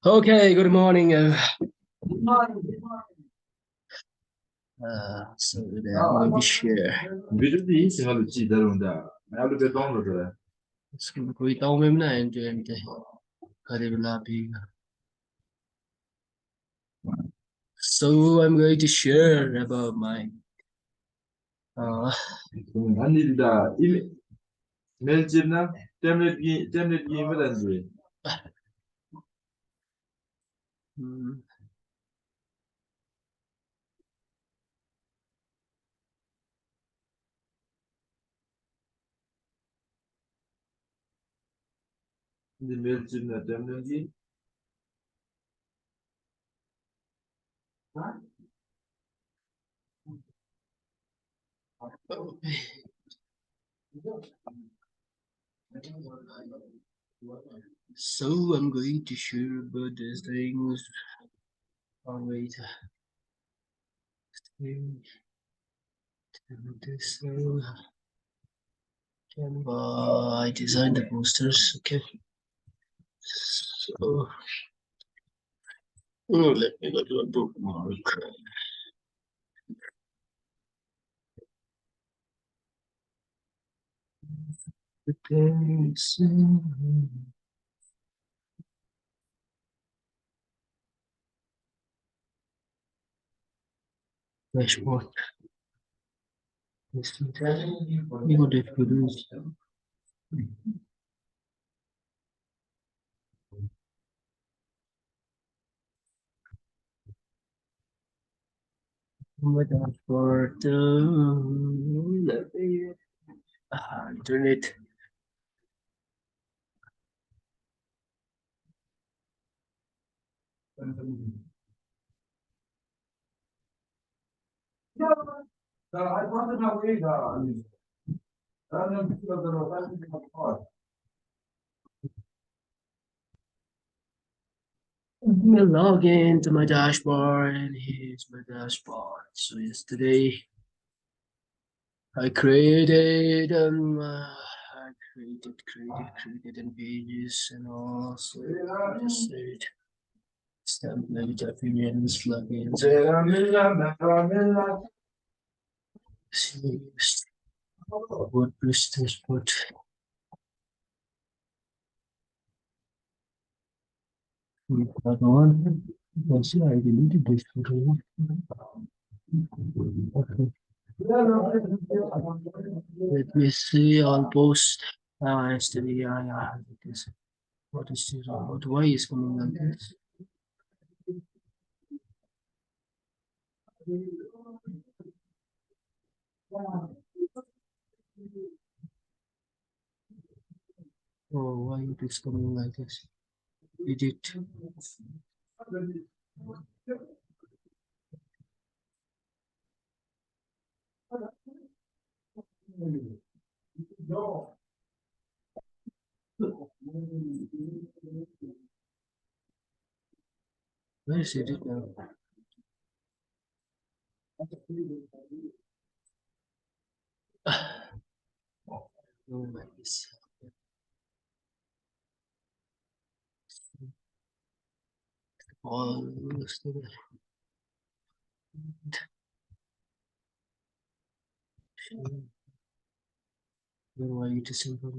Okay, good morning. So today I'm going to share. कोई ताऊ में ना एंटे एंटे करे बला भी. So I'm going to share about my So I'm going to share about these things. Oh wait. This I designed the posters. Okay. So let me go to a bookmark. Dashboard. What if you lose? My dashboard. Let me internet. Let me log into my dashboard, and here's my dashboard. So yesterday I created created in pages and also I just said template opinions plugins. WordPress dashboard. That one. Also, I deleted this photo. Okay. Let me see. I'll post. Yesterday, yeah. What is this about? Why is coming like this? Oh, why it is coming like this? Edit. Where is edit now? Oh my goodness. All why it is simple.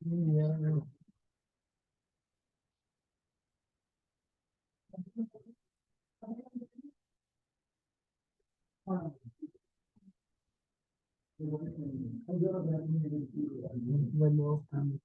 Yeah. One more time.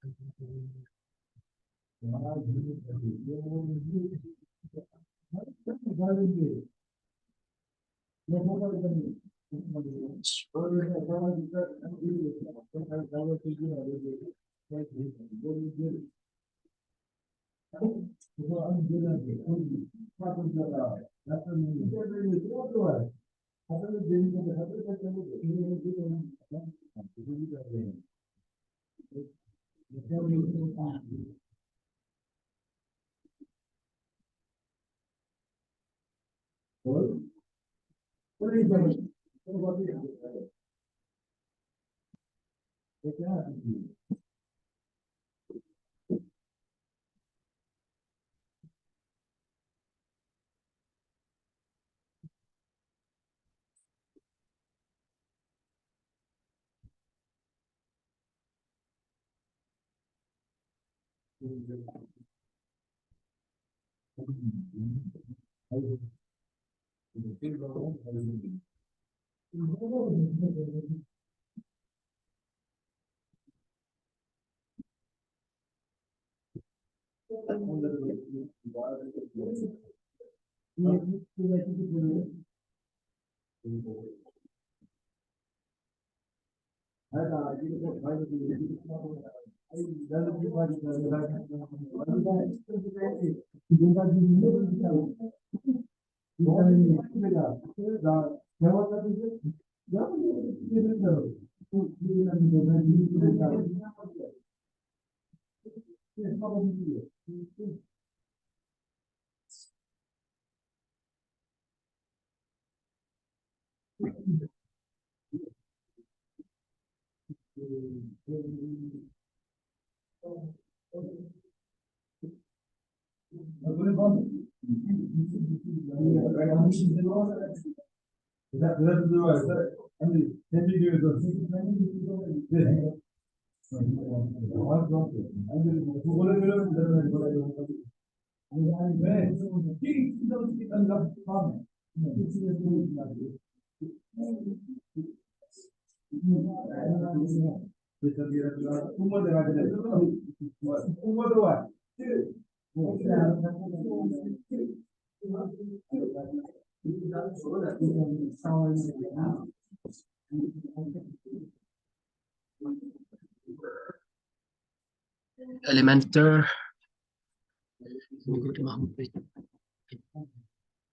Elementor.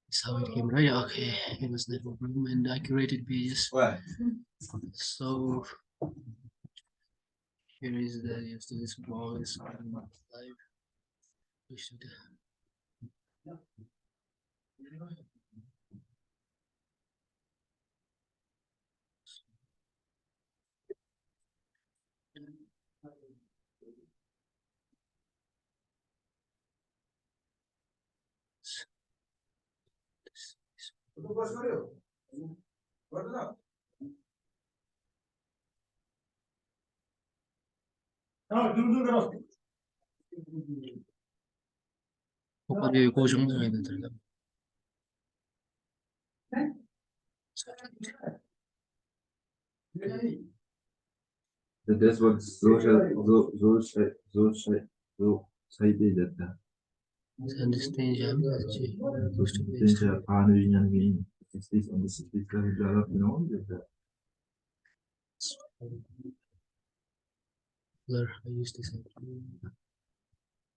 Is how it came, right? Okay, it was the problem, and I created pages. So here is the yesterday's blog is live. We should 어디 고정해야 되더라. Das war so saydıydı. Sen de isteyeceğim. Dence pani dünyanın bir istis on the istis la final dedi. I used this.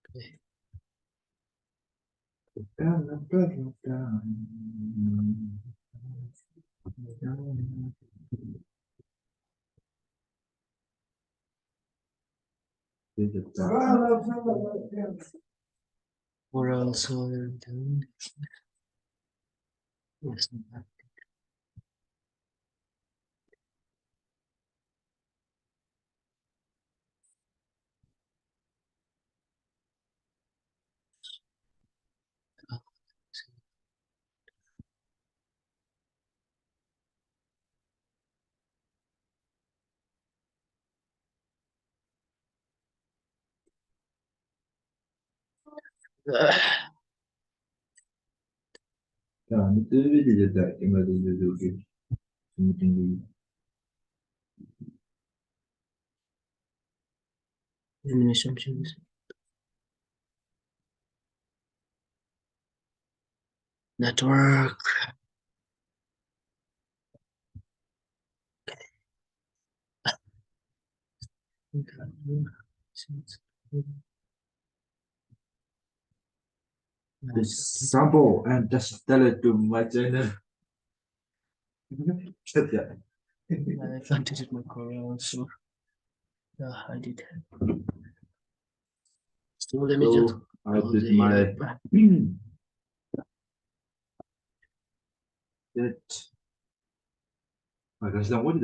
Okay. Or also doing yes. Yani öyle de emelde diyor ki şimdi Animation changes. Network. sample and just tell it to my channel. Yeah. I updated my Corel, so yeah, I did. So let me just I did my that Arkadaşlar, what